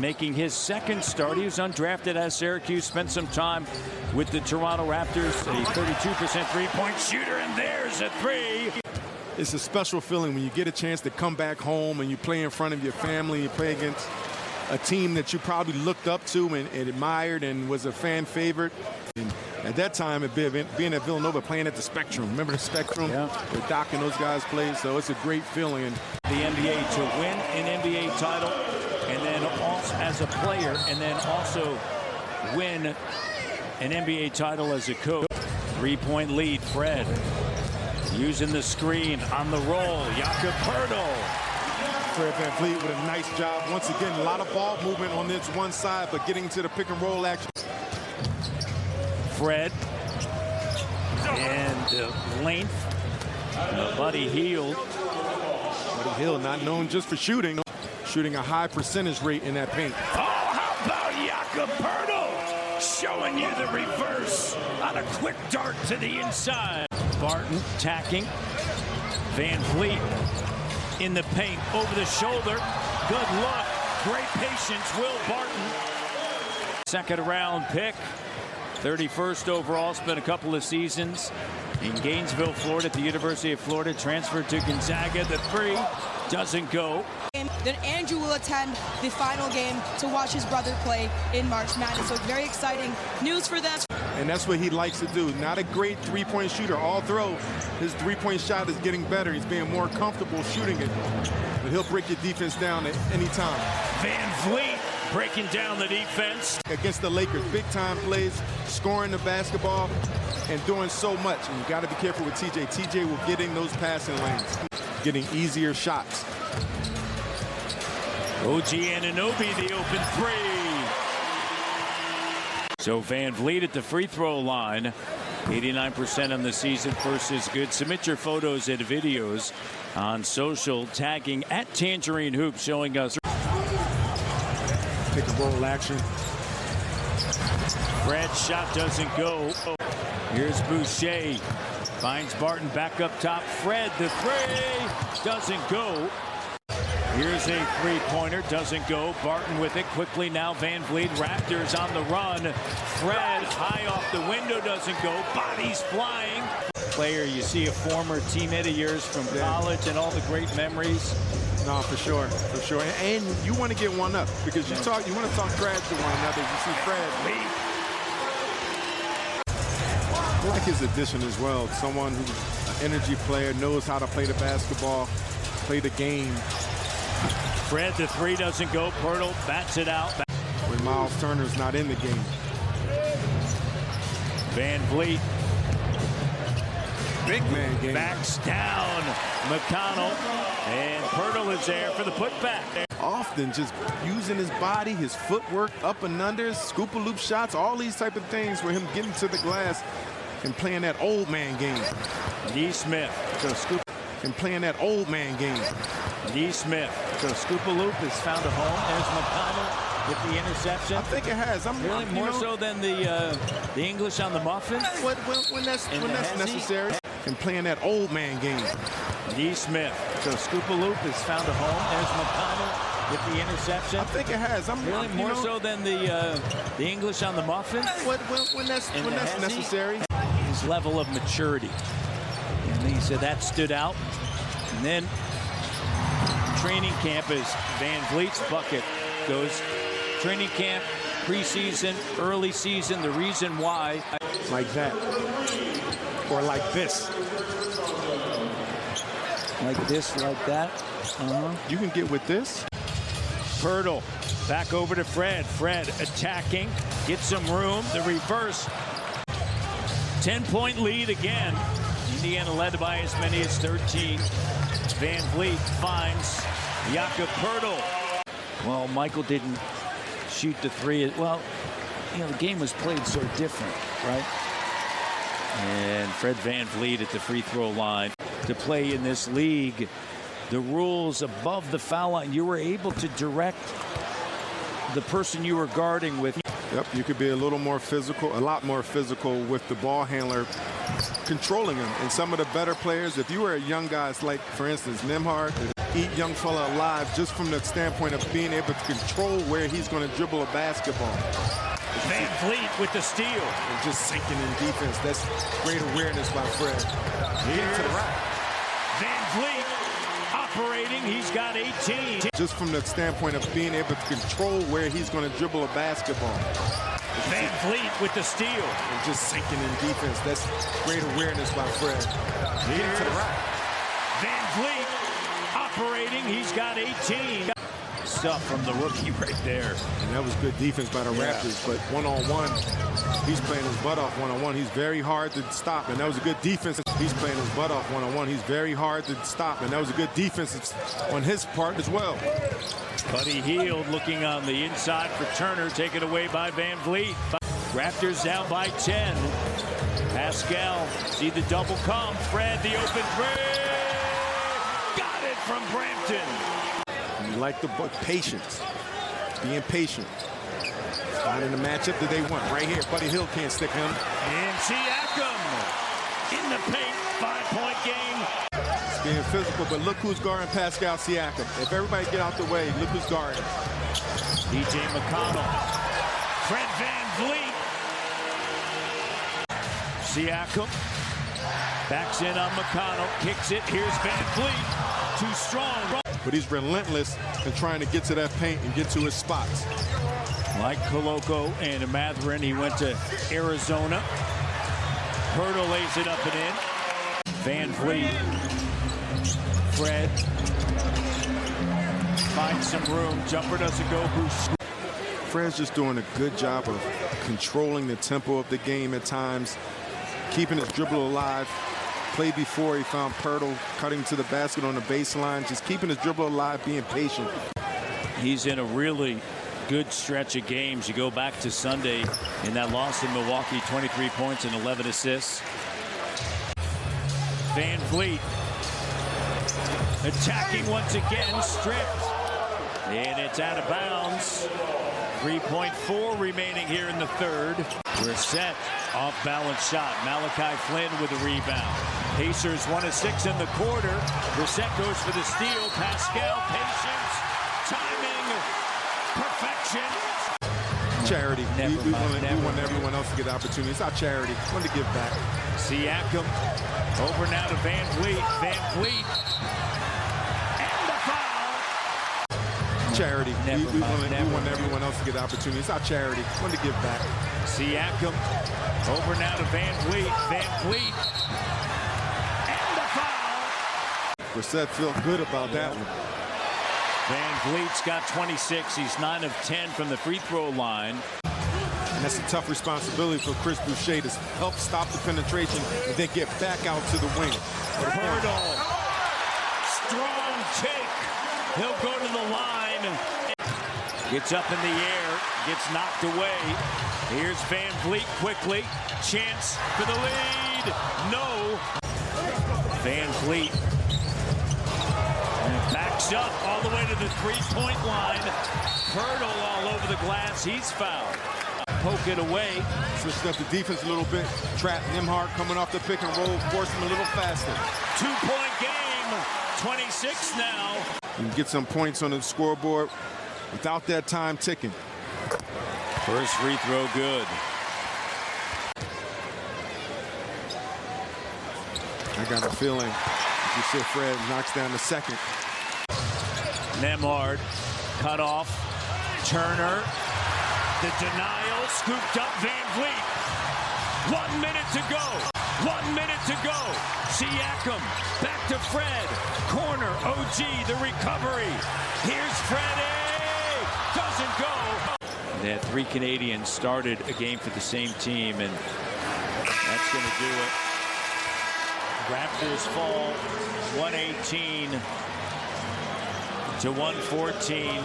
making his second start. He was undrafted at Syracuse, spent some time with the Toronto Raptors, a 32% three-point shooter, and there's a three. It's a special feeling when you get a chance to come back home and you play in front of your family, you play against a team that you probably looked up to and admired and was a fan favorite. And at that time, being at Villanova, playing at the Spectrum. Remember the Spectrum? Yeah. Where Doc and those guys played, so it's a great feeling. And the NBA to win an NBA title, and then also as a player, and then also win an NBA title as a coach. Three-point lead, Fred. Using the screen on the roll, Jakob Poeltl. Fred VanVleet with a nice job. Once again, a lot of ball movement on this one side, but getting to the pick and roll action. Fred. And length. Buddy Hield. Buddy Hield, not known just for shooting a high percentage rate in that paint. Oh, how about Jakob Poeltl showing you the reverse on a quick dart to the inside. Barton tacking. VanVleet in the paint, over the shoulder. Good look. Great patience, Will Barton. Second round pick. 31st overall, spent a couple of seasons in Gainesville, Florida, at the University of Florida. Transferred to Gonzaga. The three doesn't go. Then Andrew will attend the final game to watch his brother play in March Madness. So very exciting news for them. And that's what he likes to do. Not a great three-point shooter. All through, his three-point shot is getting better. He's being more comfortable shooting it. But he'll break your defense down at any time. VanVleet breaking down the defense. Against the Lakers, big-time plays, scoring the basketball, and doing so much. And you got to be careful with TJ. TJ will get in those passing lanes, getting easier shots. OG Anunoby, the open three. So VanVleet at the free throw line. 89% on the season. First is good. Submit your photos and videos on social, tagging at Tangerine Hoops, showing us. Pick and roll action. Fred's shot doesn't go. Here's Boucher. Finds Barton back up top. Fred, the three doesn't go. Here's a three-pointer, doesn't go. Barton with it quickly now. VanVleet, Raptors on the run. Fred high off the window, doesn't go. Bodies flying. Player, you see a former teammate of yours from college and all the great memories. No, for sure, for sure. And you want to get one up because you want to talk trash to one another. You see Fred. I like his addition as well. Someone who's an energy player, knows how to play the basketball, play the game. Fred, the three doesn't go. Poeltl bats it out. When Miles Turner's not in the game. VanVleet. Big man game. Backs down. McConnell. And Poeltl is there for the putback. Often just using his body, his footwork, up and under, scoop-a-loop shots, all these type of things for him getting to the glass and playing that old man game. Nesmith. So scoop and playing that old man game. Nesmith. So scoop-a-loop has found a home. There's McConnell with the interception. I think it has. Really more so than the English on the muffin. When that's necessary. And playing that old man game. Nesmith. So scoop-a-loop has found a home. There's McConnell with the interception. I think it has. Really more so than the English on the muffin. When that's necessary. His level of maturity. And he said that stood out. And then training camp is VanVleet's bucket goes. Training camp, preseason, early season, the reason why. Like that. Or like this. Like this, like that. You can get with this. Poeltl back over to Fred. Fred attacking, gets some room. The reverse. 10-point lead again. Indiana led by as many as 13. VanVleet finds Jakob Poeltl. Well, Michael didn't shoot the three. Well, you know, the game was played so different, right? And Fred VanVleet at the free throw line. To play in this league, the rules above the foul line, you were able to direct the person you were guarding with. Yep, you could be a little more physical, a lot more physical with the ball handler controlling him. And some of the better players, if you were a young guy, like, for instance, Nembhard, eat young fella alive just from the standpoint of being able to control where he's going to dribble a basketball. VanVleet with the steal. And just sinking in defense. That's great awareness by Fred. Here's to the rack. VanVleet operating. He's got 18. Just from the standpoint of being able to control where he's going to dribble a basketball. VanVleet with the steal. And just sinking in defense. That's great awareness by Fred. Here's to the rack. VanVleet operating. He's got 18. Stuff from the rookie right there. And that was good defense by the Raptors, but one-on-one, he's playing his butt off one-on-one. He's very hard to stop, and that was a good defense. He's playing his butt off one-on-one. He's very hard to stop, and that was a good defense on his part as well. Buddy Hield looking on the inside for Turner, taken away by VanVleet. Raptors down by 10. Pascal, see the double come. Fred, the open three. Got it from Brampton. You like the patience, being patient, finding the matchup that they want. Right here, Buddy Hield can't stick him. And Siakam in the paint, 5-point game. It's being physical, but look who's guarding Pascal Siakam. If everybody get out the way, look who's guarding. DJ McConnell, Fred VanVleet. Siakam backs in on McConnell, kicks it. Here's VanVleet, too strong. But he's relentless in trying to get to that paint and get to his spots. Like Koloko and Mathurin, he went to Arizona. Hurdle lays it up and in. VanVleet. Fred. Finds some room. Jumper doesn't go. Bruce. Fred's just doing a good job of controlling the tempo of the game at times, keeping his dribble alive. Play before he found Pirtle cutting to the basket on the baseline, just keeping his dribble alive, being patient. He's in a really good stretch of games. You go back to Sunday in that loss in Milwaukee, 23 points and 11 assists. VanVleet attacking once again, stripped. And it's out of bounds. 3.4 remaining here in the third. We're set. Off-balance shot. Malachi Flynn with a rebound. Pacers 1 of 6 in the quarter. Brissett goes for the steal. Pascal, patience, timing, perfection. Charity. We want everyone else to get opportunities. It's our charity. We want to give back. Siakam over now to VanVleet. VanVleet. And the foul. Charity. We want everyone else to get opportunities. It's our charity. We want to give back. Siakam over now to VanVleet. VanVleet. Brissett felt good about that one. VanVleet's got 26. He's 9 of 10 from the free throw line. And that's a tough responsibility for Chris Boucher to help stop the penetration and then get back out to the wing. Hurdle. Strong take. He'll go to the line. Gets up in the air. Gets knocked away. Here's VanVleet quickly. Chance for the lead. No. VanVleet. And backs up all the way to the three-point line. Hurdle all over the glass. He's fouled. Poke it away. Switching up the defense a little bit. Trap Nembhard coming off the pick and roll. Force him a little faster. 2-point game. 26 now. And get some points on the scoreboard without that time ticking. First free throw good. I got a feeling you said Fred knocks down the second. Nembhard cut off. Turner. The denial. Scooped up VanVleet. 1 minute to go. 1 minute to go. Siakam back to Fred. Corner. OG. The recovery. Here's Freddie. Doesn't go. They had 3 Canadians started a game for the same team, and that's going to do it. Raptors fall 118 to 114.